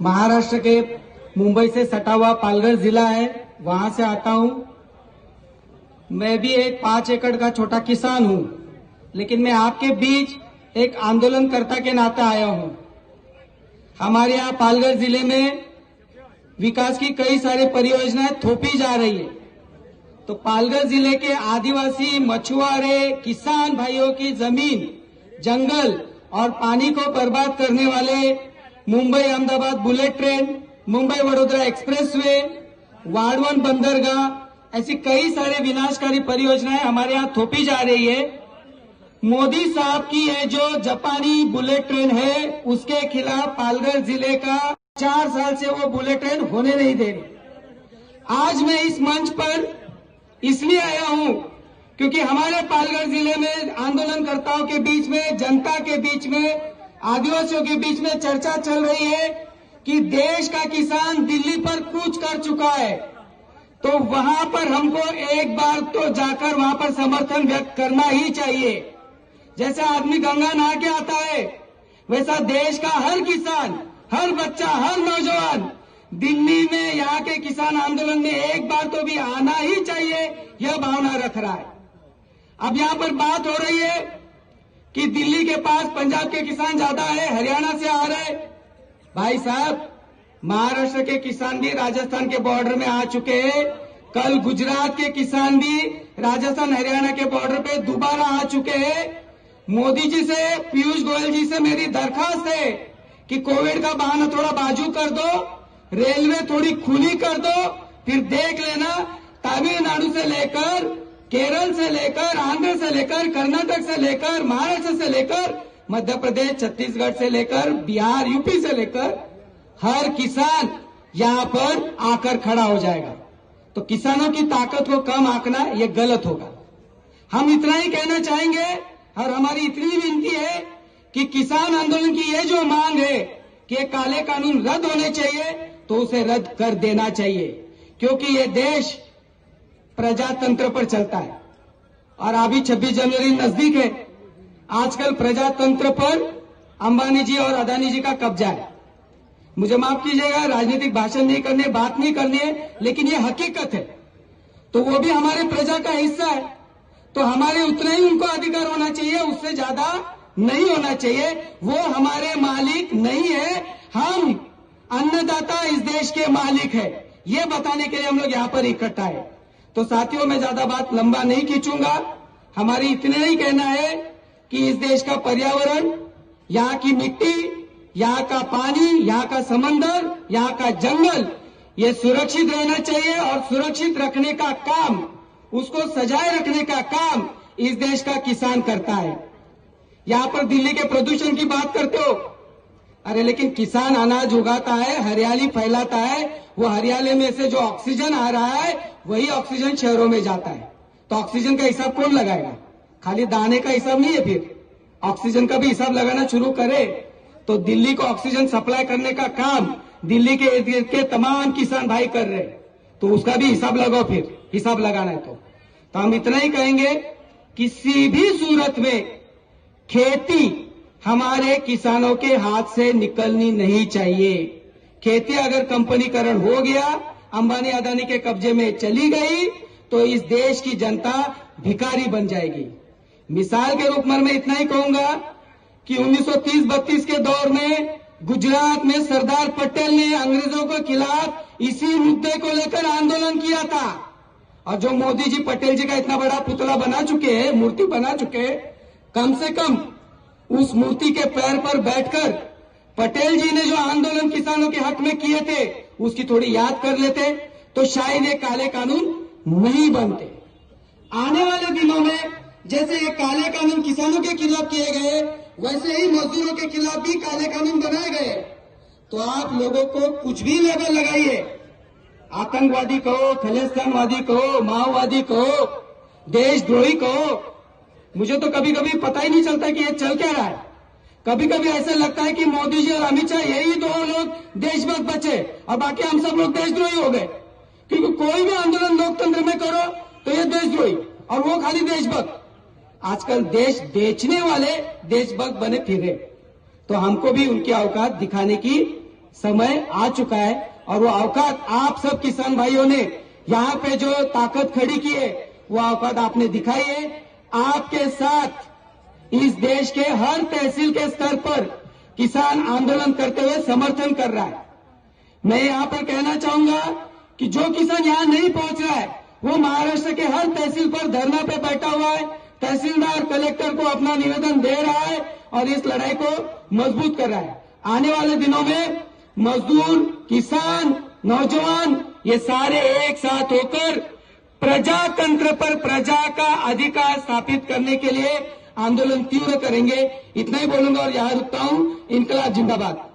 महाराष्ट्र के मुंबई से सटा हुआ पालघर जिला है, वहां से आता हूं। मैं भी एक 5 एकड़ का छोटा किसान हूं, लेकिन मैं आपके बीच एक आंदोलनकर्ता के नाते आया हूं। हमारे यहाँ पालघर जिले में विकास की कई सारी परियोजनाएं थोपी जा रही है, तो पालघर जिले के आदिवासी मछुआरे किसान भाइयों की जमीन, जंगल और पानी को बर्बाद करने वाले Mumbai Ahmedabad bullet train, Mumbai Vadodara expressway, Vadhavan बंदरगाह, ऐसी कई सारे विनाशकारी परियोजनाएं हमारे यहाँ थोपी जा रही है। मोदी साहब की ये जो जापानी बुलेट ट्रेन है, उसके खिलाफ पालघर जिले का 4 साल से वो बुलेट ट्रेन होने नहीं दे रही। आज मैं इस मंच पर इसलिए आया हूं क्योंकि हमारे पालघर जिले में आंदोलनकर्ताओं के बीच में, जनता के बीच में, आदिवासियों के बीच में चर्चा चल रही है कि देश का किसान दिल्ली पर कूच कर चुका है, तो वहां पर हमको एक बार तो जाकर वहां पर समर्थन व्यक्त करना ही चाहिए। जैसे आदमी गंगा नहा के आता है, वैसा देश का हर किसान, हर बच्चा, हर नौजवान दिल्ली में यहाँ के किसान आंदोलन में एक बार तो भी आना ही चाहिए, यह भावना रख रहा है। अब यहाँ पर बात हो रही है कि दिल्ली के पास पंजाब के किसान ज्यादा है, हरियाणा से आ रहे। भाई साहब, महाराष्ट्र के किसान भी राजस्थान के बॉर्डर में आ चुके हैं। कल गुजरात के किसान भी राजस्थान हरियाणा के बॉर्डर पे दोबारा आ चुके हैं। मोदी जी से, पीयूष गोयल जी से मेरी दरखास्त है कि कोविड का बहाना थोड़ा बाजू कर दो, रेलवे थोड़ी खुली कर दो, फिर देख लेना तमिलनाडु से लेकर, केरल से लेकर, आंध्र से लेकर, कर्नाटक से लेकर, महाराष्ट्र से लेकर, मध्य प्रदेश, छत्तीसगढ़ से लेकर, बिहार, यूपी से लेकर हर किसान यहां पर आकर खड़ा हो जाएगा। तो किसानों की ताकत को कम आंकना यह गलत होगा। हम इतना ही कहना चाहेंगे और हमारी इतनी विनती है कि किसान आंदोलन की ये जो मांग है कि काले कानून रद्द होने चाहिए, तो उसे रद्द कर देना चाहिए, क्योंकि ये देश प्रजातंत्र पर चलता है और अभी 26 जनवरी नजदीक है। आजकल प्रजातंत्र पर अंबानी जी और अदानी जी का कब्जा है। मुझे माफ कीजिएगा, राजनीतिक भाषण नहीं करने, बात नहीं करनी है, लेकिन ये हकीकत है। तो वो भी हमारे प्रजा का हिस्सा है, तो हमारे उतना ही उनको अधिकार होना चाहिए, उससे ज्यादा नहीं होना चाहिए। वो हमारे मालिक नहीं है, हम अन्नदाता इस देश के मालिक है, ये बताने के लिए हम लोग यहाँ पर इकट्ठा है। तो साथियों, मैं ज्यादा बात लंबा नहीं खींचूंगा। हमारी इतना ही कहना है कि इस देश का पर्यावरण, यहाँ की मिट्टी, यहाँ का पानी, यहाँ का समंदर, यहाँ का जंगल, ये सुरक्षित रहना चाहिए और सुरक्षित रखने का काम, उसको सजाए रखने का काम इस देश का किसान करता है। यहाँ पर दिल्ली के प्रदूषण की बात करते हो, अरे लेकिन किसान अनाज उगाता है, हरियाली फैलाता है, वो हरियाली में से जो ऑक्सीजन आ रहा है वही ऑक्सीजन शहरों में जाता है। तो ऑक्सीजन का हिसाब कौन लगाएगा? खाली दाने का हिसाब नहीं है, फिर ऑक्सीजन का भी हिसाब लगाना शुरू करे तो दिल्ली को ऑक्सीजन सप्लाई करने का काम दिल्ली के इर्द गिर्द के तमाम किसान भाई कर रहे, तो उसका भी हिसाब लगाओ। फिर हिसाब लगाना है तो हम इतना ही कहेंगे, किसी भी सूरत में खेती हमारे किसानों के हाथ से निकलनी नहीं चाहिए। खेती अगर कंपनीकरण हो गया, अंबानी अदानी के कब्जे में चली गई, तो इस देश की जनता भिखारी बन जाएगी। मिसाल के रूप में मैं इतना ही कहूंगा कि 1930-32 के दौर में गुजरात में सरदार पटेल ने अंग्रेजों के खिलाफ इसी मुद्दे को लेकर आंदोलन किया था, और जो मोदी जी पटेल जी का इतना बड़ा पुतला बना चुके हैं, मूर्ति बना चुके हैं, कम से कम उस मूर्ति के पैर पर बैठकर पटेल जी ने जो आंदोलन किसानों के हक में किए थे उसकी थोड़ी याद कर लेते, तो शायद ये काले कानून नहीं बनते। आने वाले दिनों में जैसे ये काले कानून किसानों के खिलाफ किए गए, वैसे ही मजदूरों के खिलाफ भी काले कानून बनाए गए। तो आप लोगों को कुछ भी लेबल लगाइए, आतंकवादी कहो, खालिस्तानवादी कहो, माओवादी कहो, देशद्रोही कहो, मुझे तो कभी कभी पता ही नहीं चलता कि ये चल क्या रहा है। कभी कभी ऐसा लगता है कि मोदी जी और अमित शाह यही दो लोग देशभक्त बचे और बाकी हम सब लोग देशद्रोही हो गए, क्योंकि कोई भी आंदोलन लोकतंत्र में करो तो ये देशद्रोही और वो खाली देशभक्त। आजकल देश बेचने वाले देशभक्त बने फिरे, तो हमको भी उनकी औकात दिखाने की समय आ चुका है और वो औकात आप सब किसान भाइयों ने यहाँ पे जो ताकत खड़ी की है वो औकात आपने दिखाई है। आपके साथ इस देश के हर तहसील के स्तर पर किसान आंदोलन करते हुए समर्थन कर रहा है। मैं यहाँ पर कहना चाहूंगा कि जो किसान यहाँ नहीं पहुंच रहा है वो महाराष्ट्र के हर तहसील पर धरना पे बैठा हुआ है, तहसीलदार कलेक्टर को अपना निवेदन दे रहा है और इस लड़ाई को मजबूत कर रहा है। आने वाले दिनों में मजदूर, किसान, नौजवान ये सारे एक साथ होकर प्रजातंत्र पर प्रजा का अधिकार स्थापित करने के लिए आंदोलन तीव्र करेंगे। इतना ही बोलूंगा और यहाँ रुकता हूँ। इनकलाब जिंदाबाद।